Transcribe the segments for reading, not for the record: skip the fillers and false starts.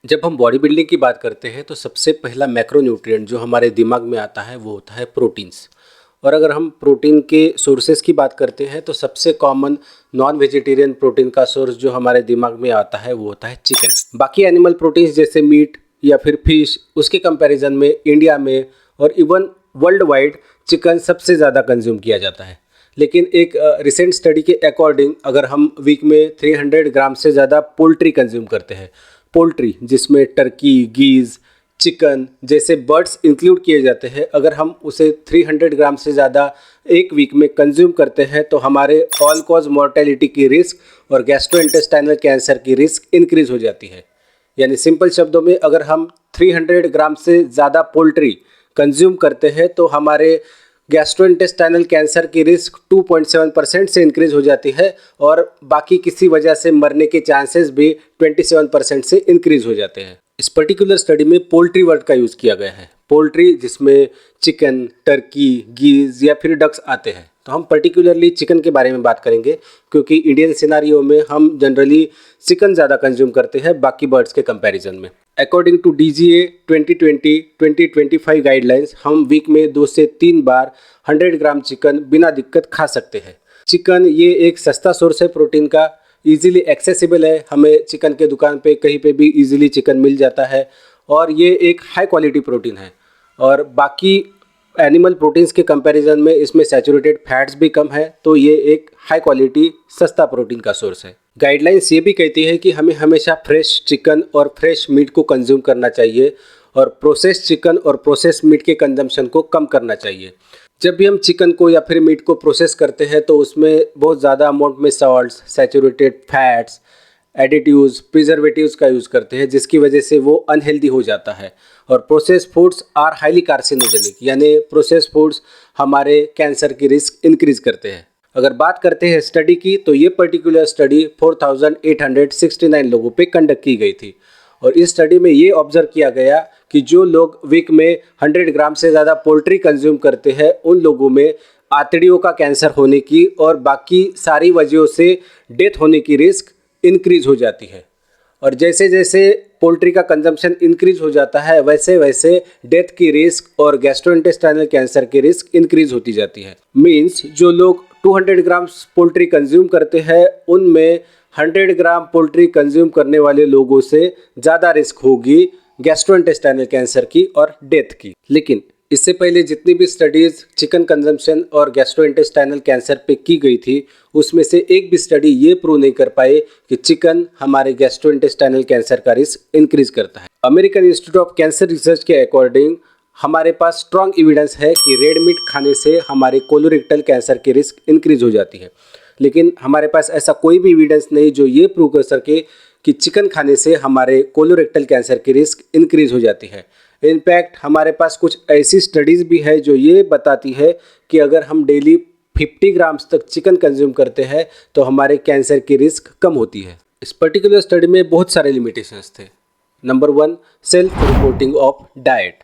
जब हम body building की बात करते हैं तो सबसे पहला मैक्रोन्यूट्रिएंट जो हमारे दिमाग में आता है वो होता है प्रोटीन्स। और अगर हम प्रोटीन के सोर्सेज की बात करते हैं तो सबसे कॉमन नॉन वेजिटेरियन प्रोटीन का सोर्स जो हमारे दिमाग में आता है वो होता है चिकन। बाकी एनिमल प्रोटीन्स जैसे मीट या फिर फिश, उसके कंपैरिजन में इंडिया में और इवन वर्ल्ड वाइड चिकन सबसे ज़्यादा कंज्यूम किया जाता है। लेकिन एक रिसेंट स्टडी के अकॉर्डिंग अगर हम वीक में 300 ग्राम से ज़्यादा पोल्ट्री कंज्यूम करते हैं, पोल्ट्री जिसमें टर्की, गीज़, चिकन जैसे बर्ड्स इंक्लूड किए जाते हैं, अगर हम उसे 300 ग्राम से ज़्यादा एक वीक में कंज्यूम करते हैं तो हमारे ऑल कॉज मॉर्टेलिटी की रिस्क और गैस्ट्रोइंटेस्टाइनल कैंसर की रिस्क इंक्रीज हो जाती है। यानी सिंपल शब्दों में अगर हम 300 ग्राम से ज़्यादा पोल्ट्री कंज्यूम करते हैं तो हमारे गैस्ट्रोइंटेस्टाइनल कैंसर की रिस्क 2.7% से इंक्रीज हो जाती है और बाकी किसी वजह से मरने के चांसेस भी 27% से इंक्रीज हो जाते हैं। इस पर्टिकुलर स्टडी में पोल्ट्री वर्ड का यूज़ किया गया है। पोल्ट्री जिसमें चिकन, टर्की, गीज़ या फिर डक्स आते हैं। तो हम पर्टिकुलरली चिकन के बारे में बात करेंगे क्योंकि इंडियन सिनारियो में हम जनरली चिकन ज़्यादा कंज्यूम करते हैं बाकी बर्ड्स के कंपैरिजन में। अकॉर्डिंग टू DGA 2020-2025 गाइडलाइंस हम वीक में 2 से 3 बार 100 ग्राम चिकन बिना दिक्कत खा सकते हैं। चिकन ये एक सस्ता सोर्स है प्रोटीन का, इजीली एक्सेसिबल है, हमें चिकन के दुकान पे कहीं पे भी इजीली चिकन मिल जाता है और ये एक हाई क्वालिटी प्रोटीन है। और बाकी एनिमल प्रोटीन्स के कंपैरिजन में इसमें सैचुरेटेड फैट्स भी कम है, तो ये एक हाई क्वालिटी सस्ता प्रोटीन का सोर्स है। गाइडलाइंस ये भी कहती है कि हमें हमेशा फ्रेश चिकन और फ्रेश मीट को कंज्यूम करना चाहिए और प्रोसेस्ड चिकन और प्रोसेस्ड मीट के कंजम्पशन को कम करना चाहिए। जब भी हम चिकन को या फिर मीट को प्रोसेस करते हैं तो उसमें बहुत ज़्यादा अमाउंट में salts, saturated fats, additives, preservatives का यूज़ करते हैं जिसकी वजह से वो अनहेल्दी हो जाता है। और processed foods are highly carcinogenic, यानी प्रोसेस्ड फूड्स हमारे कैंसर की रिस्क इंक्रीज करते हैं। अगर बात करते हैं स्टडी की तो ये पर्टिकुलर स्टडी 4869 लोगों पे कंडक्ट की गई थी और इस स्टडी में ये ऑब्जर्व किया गया कि जो लोग वीक में 100 ग्राम से ज़्यादा पोल्ट्री कंज्यूम करते हैं उन लोगों में आंतड़ियों का कैंसर होने की और बाकी सारी वजहों से डेथ होने की रिस्क इंक्रीज हो जाती है। और जैसे जैसे पोल्ट्री का कंजम्पशन इंक्रीज हो जाता है वैसे वैसे डेथ की रिस्क और गैस्ट्रोइंटेस्टाइनल कैंसर की रिस्क इंक्रीज होती जाती है। मींस जो लोग 200 ग्राम पोल्ट्री कंज्यूम करते हैं उनमें 100 ग्राम पोल्ट्री कंज्यूम करने वाले लोगों से ज़्यादा रिस्क होगी गैस्ट्रोइंटेस्टाइनल कैंसर की और डेथ की। लेकिन इससे पहले जितनी भी स्टडीज़ चिकन कंजम्पशन और गैस्ट्रोइंटेस्टाइनल कैंसर पे की गई थी उसमें से एक भी स्टडी ये प्रूव नहीं कर पाए कि चिकन हमारे गैस्ट्रोइंटेस्टाइनल कैंसर का रिस्क इंक्रीज करता है। American Institute of Cancer research के अकॉर्डिंग हमारे पास स्ट्रॉन्ग एविडेंस है कि रेड मीट खाने से हमारे कोलोरेक्टल कैंसर की रिस्क इंक्रीज हो जाती है। लेकिन हमारे पास ऐसा कोई भी एविडेंस नहीं जो ये प्रूव कर सके कि चिकन खाने से हमारे कोलोरेक्टल कैंसर की रिस्क इंक्रीज हो जाती है। इनफैक्ट हमारे पास कुछ ऐसी स्टडीज़ भी है जो ये बताती है कि अगर हम डेली 50 ग्राम्स तक चिकन कंज्यूम करते हैं तो हमारे कैंसर की रिस्क कम होती है। इस पर्टिकुलर स्टडी में बहुत सारे लिमिटेशंस थे। Number 1, self reporting of diet.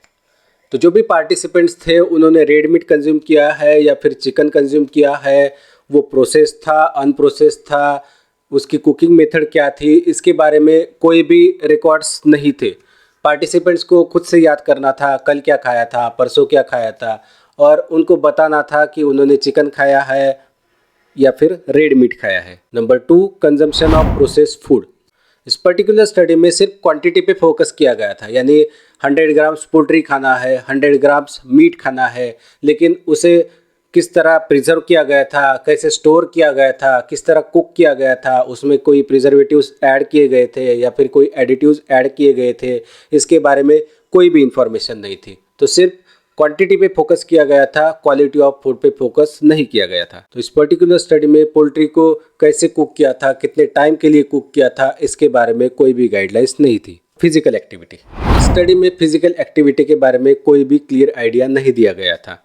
तो जो भी पार्टिसिपेंट्स थे उन्होंने रेड मीट कंज्यूम किया है या फिर चिकन कंज्यूम किया है, वो प्रोसेस था, अनप्रोसेस था, उसकी कुकिंग मेथड क्या थी, इसके बारे में कोई भी रिकॉर्ड्स नहीं थे। पार्टिसिपेंट्स को खुद से याद करना था कल क्या खाया था, परसों क्या खाया था और उनको बताना था कि उन्होंने चिकन खाया है या फिर रेड मीट खाया है। Number 2, consumption of processed food. इस पर्टिकुलर स्टडी में सिर्फ क्वांटिटी पे फोकस किया गया था, यानी 100 ग्राम्स पोल्ट्री खाना है, 100 ग्राम्स मीट खाना है, लेकिन उसे किस तरह प्रिजर्व किया गया था, कैसे स्टोर किया गया था, किस तरह कुक किया गया था, उसमें कोई प्रिजर्वेटिव्स ऐड किए गए थे या फिर कोई एडिटिव्स ऐड किए गए थे, इसके बारे में कोई भी इंफॉर्मेशन नहीं थी। तो सिर्फ क्वांटिटी पे फोकस किया गया था, क्वालिटी ऑफ फूड पे फोकस नहीं किया गया था। तो इस पर्टिकुलर स्टडी में पोल्ट्री को कैसे कुक किया था, कितने टाइम के लिए कुक किया था, इसके बारे में कोई भी गाइडलाइंस नहीं थी। फिजिकल एक्टिविटी, स्टडी में फिजिकल एक्टिविटी के बारे में कोई भी क्लियर आइडिया नहीं दिया गया था।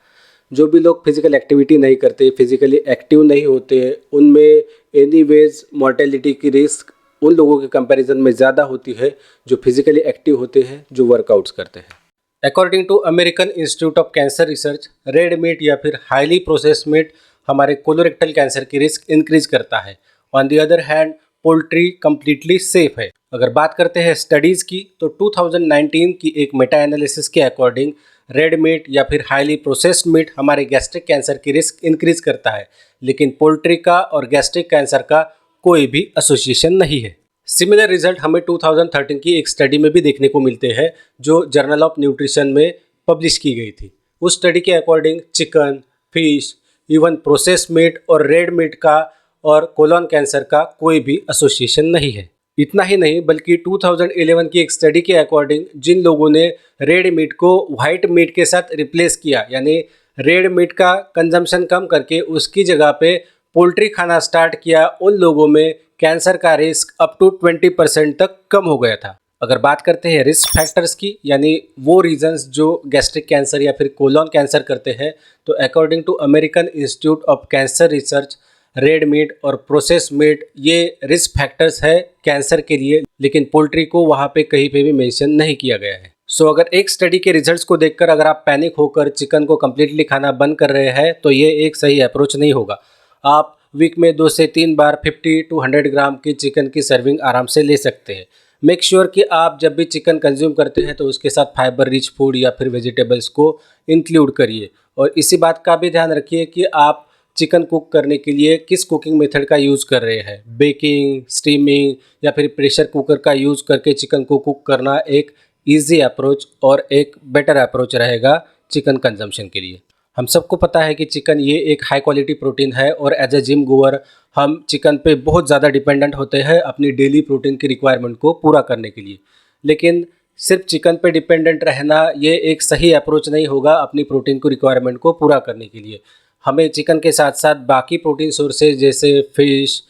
जो भी लोग फिजिकल एक्टिविटी नहीं करते, फिजिकली एक्टिव नहीं होते, उनमें एनीवेज मॉर्टेलिटी की रिस्क उन लोगों के कंपैरिजन में ज़्यादा होती है जो फिजिकली एक्टिव होते हैं, जो वर्कआउट्स करते हैं। According to American Institute of Cancer Research, red meat या फिर हाईली प्रोसेस्ड मीट हमारे कोलोरेक्टल कैंसर की रिस्क इंक्रीज करता है। On the other hand poultry completely safe है। अगर बात करते हैं स्टडीज़ की, तो 2019 की एक मेटा एनालिसिस के अकॉर्डिंग रेड मीट या फिर हाईली प्रोसेस्ड मीट हमारे गैस्ट्रिक कैंसर की रिस्क इंक्रीज करता है, लेकिन पोल्ट्री का और गैस्ट्रिक कैंसर का कोई भी एसोसिएशन नहीं है। सिमिलर रिजल्ट हमें 2013 की एक स्टडी में भी देखने को मिलते हैं, जो जर्नल ऑफ न्यूट्रिशन में पब्लिश की गई थी। उस स्टडी के according chicken, fish, even processed meat और रेड मीट का और कोलन कैंसर का कोई भी एसोसिएशन नहीं है। इतना ही नहीं, बल्कि 2011 की एक स्टडी के अकॉर्डिंग जिन लोगों ने रेड मीट को वाइट मीट के साथ रिप्लेस किया, यानी रेड मीट का कंजम्पशन कम करके उसकी जगह पे पोल्ट्री खाना स्टार्ट किया, उन लोगों में कैंसर का रिस्क अप टू 20% तक कम हो गया था। अगर बात करते हैं रिस्क फैक्टर्स की, यानी वो रीजंस जो गैस्ट्रिक कैंसर या फिर कोलन कैंसर करते हैं, तो according to American Institute of Cancer Research, red meat और प्रोसेस मीट ये रिस्क फैक्टर्स है कैंसर के लिए, लेकिन पोल्ट्री को वहाँ पे कहीं पे भी मेंशन नहीं किया गया है। सो अगर एक स्टडी के रिजल्ट्स को देखकर अगर आप पैनिक होकर चिकन को कम्प्लीटली खाना बंद कर रहे हैं, तो ये एक सही अप्रोच नहीं होगा। आप वीक में 2 से 3 बार 50 to 100 ग्राम की चिकन की सर्विंग आराम से ले सकते हैं। मेक श्योर कि आप जब भी चिकन कंज्यूम करते हैं तो उसके साथ फाइबर रिच फूड या फिर वेजिटेबल्स को इंक्लूड करिए, और इसी बात का भी ध्यान रखिए कि आप चिकन कुक करने के लिए किस कुकिंग मेथड का यूज़ कर रहे हैं। बेकिंग, स्टीमिंग या फिर प्रेशर कुकर का यूज़ करके चिकन को कुक करना एक ईजी अप्रोच और एक बेटर अप्रोच रहेगा चिकन कंजम्पशन के लिए। हम सबको पता है कि चिकन ये एक हाई क्वालिटी प्रोटीन है, और एज ए जिम गोअर हम चिकन पे बहुत ज़्यादा डिपेंडेंट होते हैं अपनी डेली प्रोटीन की रिक्वायरमेंट को पूरा करने के लिए। लेकिन सिर्फ चिकन पे डिपेंडेंट रहना ये एक सही अप्रोच नहीं होगा अपनी प्रोटीन को रिक्वायरमेंट को पूरा करने के लिए। हमें चिकन के साथ साथ बाकी प्रोटीन सोर्सेज जैसे फिश,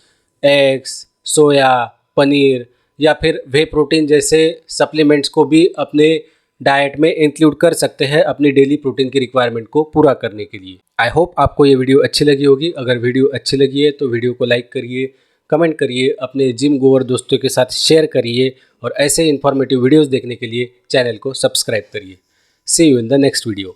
एग्स, सोया, पनीर या फिर वे प्रोटीन जैसे सप्लीमेंट्स को भी अपने डाइट में इंक्लूड कर सकते हैं अपनी डेली प्रोटीन की रिक्वायरमेंट को पूरा करने के लिए। आई होप आपको ये वीडियो अच्छी लगी होगी। अगर वीडियो अच्छी लगी है तो वीडियो को लाइक करिए, कमेंट करिए, अपने जिम गोअर दोस्तों के साथ शेयर करिए, और ऐसे इन्फॉर्मेटिव वीडियोस देखने के लिए चैनल को सब्सक्राइब करिए। See you in the next video.